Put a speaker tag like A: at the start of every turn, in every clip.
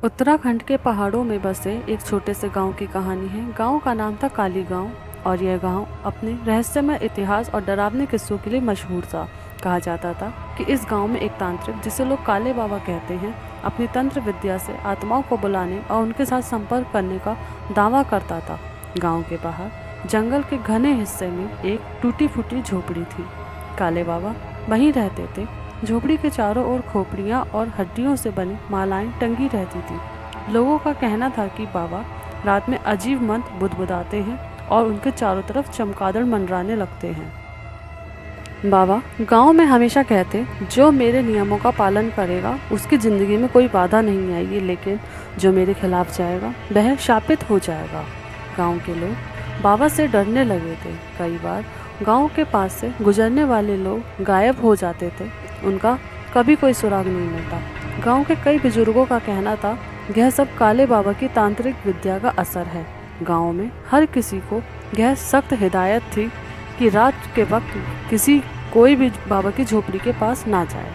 A: उत्तराखंड के पहाड़ों में बसे एक छोटे से गांव की कहानी है। गांव का नाम था काली गांव और यह गांव अपने रहस्यमय इतिहास और डरावने किस्सों के लिए मशहूर था। कहा जाता था कि इस गांव में एक तांत्रिक, जिसे लोग काले बाबा कहते हैं, अपनी तंत्र विद्या से आत्माओं को बुलाने और उनके साथ संपर्क करने का दावा करता था। गांव के बाहर जंगल के घने हिस्से में एक टूटी फूटी झोपड़ी थी। काले बाबा वहीं रहते थे। झोपड़ी के चारों ओर खोपड़ियाँ और हड्डियों से बनी मालाएं टंगी रहती थी। लोगों का कहना था कि बाबा रात में अजीब मंत्र बुदबुदाते हैं और उनके चारों तरफ चमगादड़ मंडराने लगते हैं। बाबा गांव में हमेशा कहते, जो मेरे नियमों का पालन करेगा उसकी ज़िंदगी में कोई बाधा नहीं आएगी, लेकिन जो मेरे खिलाफ जाएगा वह शापित हो जाएगा। गांव के लोग बाबा से डरने लगे थे। कई बार गांव के पास से गुजरने वाले लोग गायब हो जाते थे। उनका कभी कोई सुराग नहीं मिलता। गांव के कई बुजुर्गों का कहना था, यह सब काले बाबा की तांत्रिक विद्या का असर है। गांव में हर किसी को यह सख्त हिदायत थी कि रात के वक्त कोई भी बाबा की झोपड़ी के पास ना जाए।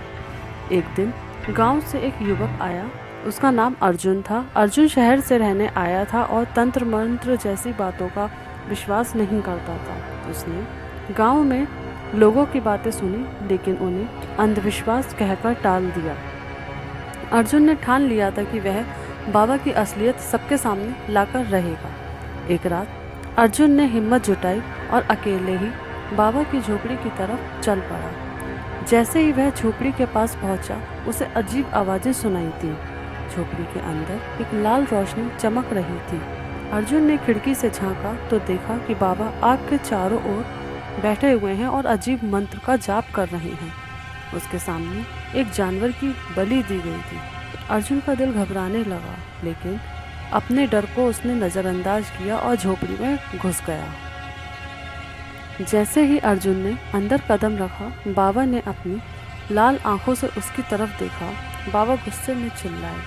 A: एक दिन गांव से एक युवक आया। उसका नाम अर्जुन था। अर्जुन शहर से रहने आया था और तंत्र मंत्र जैसी बातों का विश्वास नहीं करता था। उसने गांव में लोगों की बातें सुनी, लेकिन उन्हें अंधविश्वास कहकर टाल दिया। अर्जुन ने ठान लिया था कि वह बाबा की असलियत सबके सामने लाकर रहेगा। एक रात अर्जुन ने हिम्मत जुटाई और अकेले ही बाबा की झोपड़ी की तरफ चल पड़ा। जैसे ही वह झोपड़ी के पास पहुंचा, उसे अजीब आवाजें सुनाई थी। झोपड़ी के अंदर एक लाल रोशनी चमक रही थी। अर्जुन ने खिड़की से झांका तो देखा कि बाबा आग के चारों ओर बैठे हुए हैं और अजीब मंत्र का जाप कर रहे हैं। उसके सामने एक जानवर की बलि दी गई थी। अर्जुन का दिल घबराने लगा, लेकिन अपने डर को उसने नज़रअंदाज किया और झोपड़ी में घुस गया। जैसे ही अर्जुन ने अंदर कदम रखा, बाबा ने अपनी लाल आंखों से उसकी तरफ देखा। बाबा गुस्से में चिल्लाए,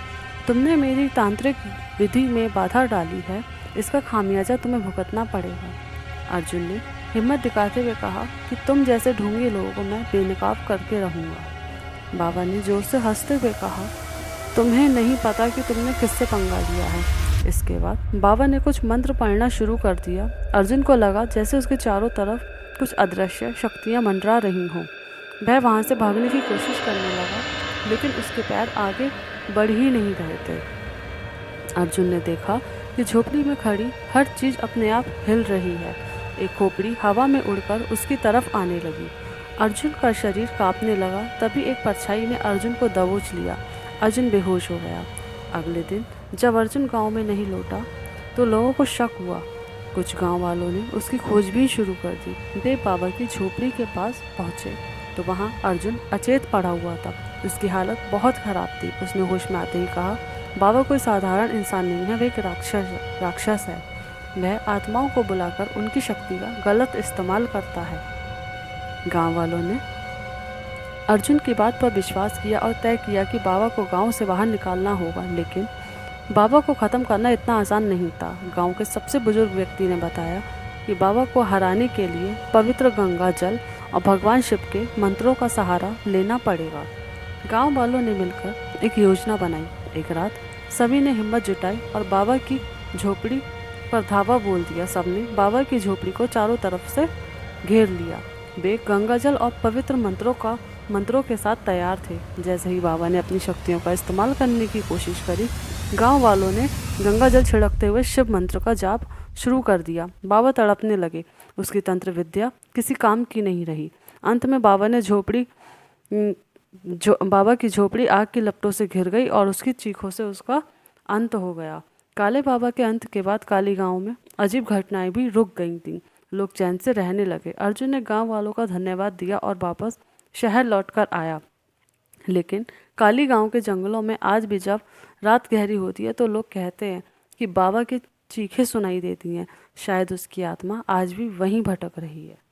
A: तुमने मेरी तांत्रिक विधि में बाधा डाली है, इसका खामियाजा तुम्हें भुगतना पड़ेगा। अर्जुन ने हिम्मत दिखाते हुए कहा कि तुम जैसे ढोंगी लोगों को मैं बेनकाब करके रहूँगा। बाबा ने जोर से हंसते हुए कहा, तुम्हें नहीं पता कि तुमने किससे पंगा लिया है। इसके बाद बाबा ने कुछ मंत्र पढ़ना शुरू कर दिया। अर्जुन को लगा जैसे उसके चारों तरफ कुछ अदृश्य शक्तियाँ मंडरा रही हों। वह वहाँ से भागने की कोशिश करने लगा, लेकिन उसके पैर आगे बढ़ ही नहीं रहे थे। अर्जुन ने देखा कि झोपड़ी में खड़ी हर चीज़ अपने आप हिल रही है। एक खोपड़ी हवा में उड़कर उसकी तरफ आने लगी। अर्जुन का शरीर कांपने लगा। तभी एक परछाई ने अर्जुन को दबोच लिया। अर्जुन बेहोश हो गया। अगले दिन जब अर्जुन गांव में नहीं लौटा तो लोगों को शक हुआ। कुछ गांव वालों ने उसकी खोजबीन शुरू कर दी। वे बाबा की झोपड़ी के पास पहुंचे तो वहां अर्जुन अचेत पड़ा हुआ था। उसकी हालत बहुत ख़राब थी। उसने होश में आते ही कहा, बाबा कोई साधारण इंसान नहीं है, वह एक राक्षस है। वह आत्माओं को बुलाकर उनकी शक्ति का गलत इस्तेमाल करता है। गांव वालों ने अर्जुन की बात पर विश्वास किया और तय किया कि बाबा को गांव से बाहर निकालना होगा, लेकिन बाबा को ख़त्म करना इतना आसान नहीं था। गांव के सबसे बुजुर्ग व्यक्ति ने बताया कि बाबा को हराने के लिए पवित्र गंगा जल और भगवान शिव के मंत्रों का सहारा लेना पड़ेगा। गांव वालों ने मिलकर एक योजना बनाई। एक रात सभी ने हिम्मत जुटाई और बाबा की झोपड़ी पर धावा बोल दिया। सबने बाबा की झोपड़ी को चारों तरफ से घेर लिया। वे गंगाजल और पवित्र मंत्रों के साथ तैयार थे। जैसे ही बाबा ने अपनी शक्तियों का इस्तेमाल करने की कोशिश करी, गांव वालों ने गंगाजल छिड़कते हुए शिव मंत्र का जाप शुरू कर दिया। बाबा तड़पने लगे। उसकी तंत्र विद्या किसी काम की नहीं रही। अंत में बाबा की झोपड़ी आग की लपटों से घिर गई और उसकी चीखों से उसका अंत हो गया। काले बाबा के अंत के बाद काली गांव में अजीब घटनाएं भी रुक गई थीं। लोग चैन से रहने लगे। अर्जुन ने गांव वालों का धन्यवाद दिया और वापस शहर लौटकर आया। लेकिन काली गांव के जंगलों में आज भी जब रात गहरी होती है तो लोग कहते हैं कि बाबा की चीखें सुनाई देती हैं। शायद उसकी आत्मा आज भी वहीं भटक रही है।